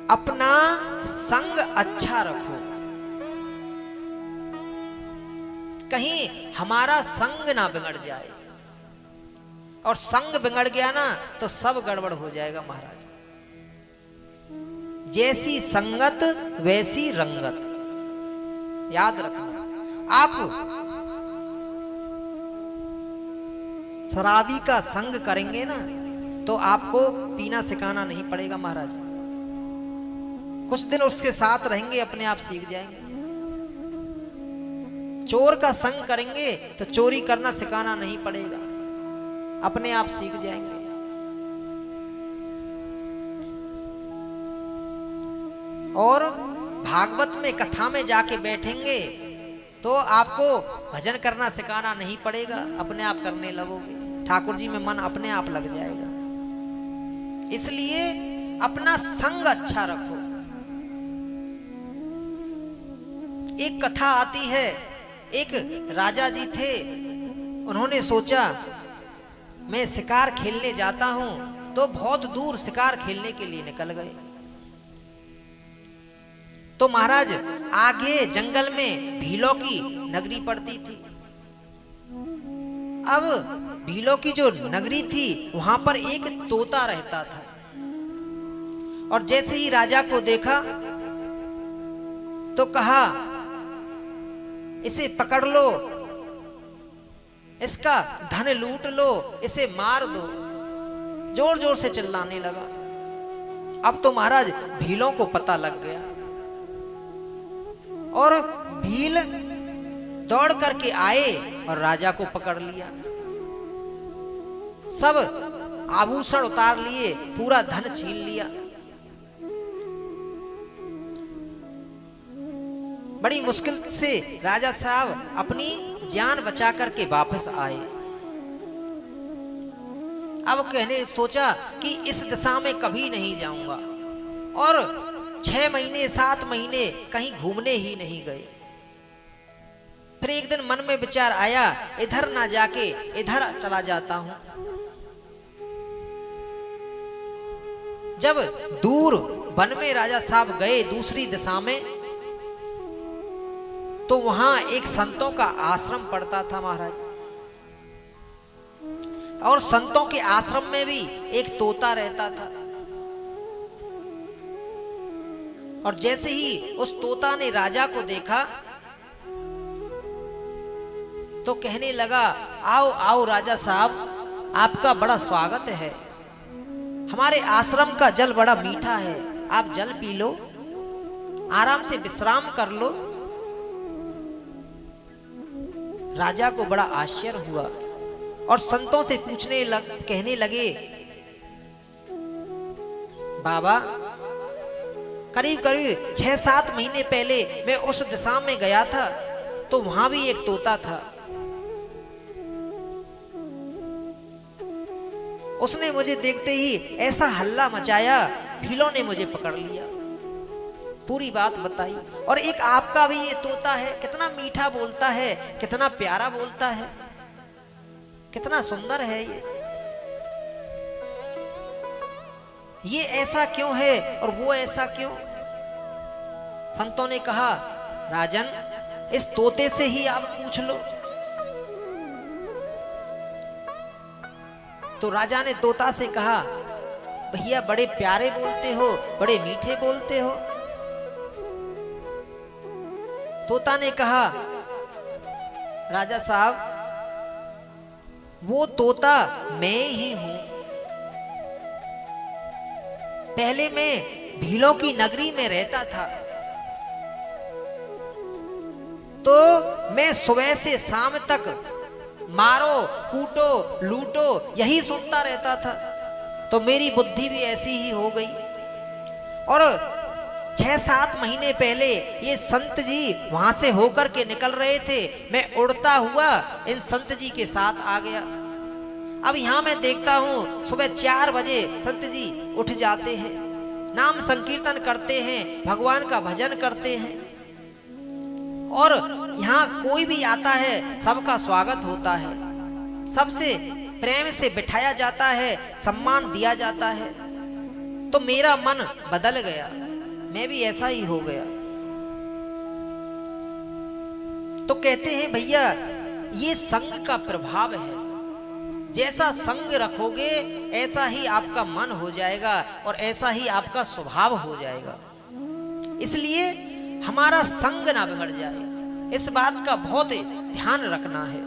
अपना संग अच्छा रखो, कहीं हमारा संग ना बिगड़ जाए, और संग बिगड़ गया ना तो सब गड़बड़ हो जाएगा महाराज। जैसी संगत वैसी रंगत, याद रखना। आप शराबी का संग करेंगे ना तो आपको पीना सिखाना नहीं पड़ेगा महाराज, कुछ दिन उसके साथ रहेंगे अपने आप सीख जाएंगे। चोर का संग करेंगे तो चोरी करना सिखाना नहीं पड़ेगा, अपने आप सीख जाएंगे। और भागवत में कथा में जाके बैठेंगे तो आपको भजन करना सिखाना नहीं पड़ेगा, अपने आप करने लगोगे। ठाकुर जी में मन अपने आप लग जाएगा। इसलिए अपना संग अच्छा रखो। एक कथा आती है, एक राजा जी थे, उन्होंने सोचा मैं शिकार खेलने जाता हूं, तो बहुत दूर शिकार खेलने के लिए निकल गए। तो महाराज आगे जंगल में भीलों की नगरी पड़ती थी। अब भीलों की जो नगरी थी वहां पर एक तोता रहता था, और जैसे ही राजा को देखा तो कहा इसे पकड़ लो, इसका धन लूट लो, इसे मार दो। जोर जोर से चिल्लाने लगा। अब तो महाराज भीलों को पता लग गया, और भील दौड़ करके आए और राजा को पकड़ लिया। सब आभूषण उतार लिए, पूरा धन छीन लिया। बड़ी मुश्किल से राजा साहब अपनी जान बचा करके वापस आए। अब कहने सोचा कि इस दिशा में कभी नहीं जाऊंगा, और 6 महीने 7 महीने कहीं घूमने ही नहीं गए। फिर एक दिन मन में विचार आया, इधर ना जाके इधर चला जाता हूं। जब दूर वन में राजा साहब गए दूसरी दिशा में, तो वहां एक संतों का आश्रम पड़ता था महाराज, और संतों के आश्रम में भी एक तोता रहता था। और जैसे ही उस तोता ने राजा को देखा तो कहने लगा, आओ आओ राजा साहब, आपका बड़ा स्वागत है। हमारे आश्रम का जल बड़ा मीठा है, आप जल पी लो, आराम से विश्राम कर लो। राजा को बड़ा आश्चर्य हुआ, और संतों से कहने लगे, बाबा करीब करीब 6-7 महीने पहले मैं उस दिशा में गया था, तो वहां भी एक तोता था। उसने मुझे देखते ही ऐसा हल्ला मचाया, भीलों ने मुझे पकड़ लिया। पूरी बात बताई। और एक आपका भी ये तोता है, कितना मीठा बोलता है, कितना प्यारा बोलता है, कितना सुंदर है ये ऐसा क्यों है और वो ऐसा क्यों? संतों ने कहा, राजन इस तोते से ही आप पूछ लो। तो राजा ने तोता से कहा, भैया बड़े प्यारे बोलते हो, बड़े मीठे बोलते हो। तोता ने कहा, राजा साहब वो तोता मैं ही हूं। पहले मैं भीलों की नगरी में रहता था, तो मैं सुबह से शाम तक मारो कूटो लूटो यही सुनता रहता था, तो मेरी बुद्धि भी ऐसी ही हो गई। और 6-7 महीने पहले ये संत जी वहां से होकर के निकल रहे थे, मैं उड़ता हुआ इन संत जी के साथ आ गया। अब यहां मैं देखता हूं सुबह 4 बजे संत जी उठ जाते हैं, नाम संकीर्तन करते हैं, भगवान का भजन करते हैं, और यहाँ कोई भी आता है सबका स्वागत होता है, सबसे प्रेम से बिठाया जाता है, सम्मान दिया जाता है। तो मेरा मन बदल गया। मैं भी ऐसा ही हो गया। तो कहते हैं भैया ये संग का प्रभाव है, जैसा संग रखोगे ऐसा ही आपका मन हो जाएगा और ऐसा ही आपका स्वभाव हो जाएगा। इसलिए हमारा संग ना बिगड़ जाए, इस बात का बहुत ध्यान रखना है।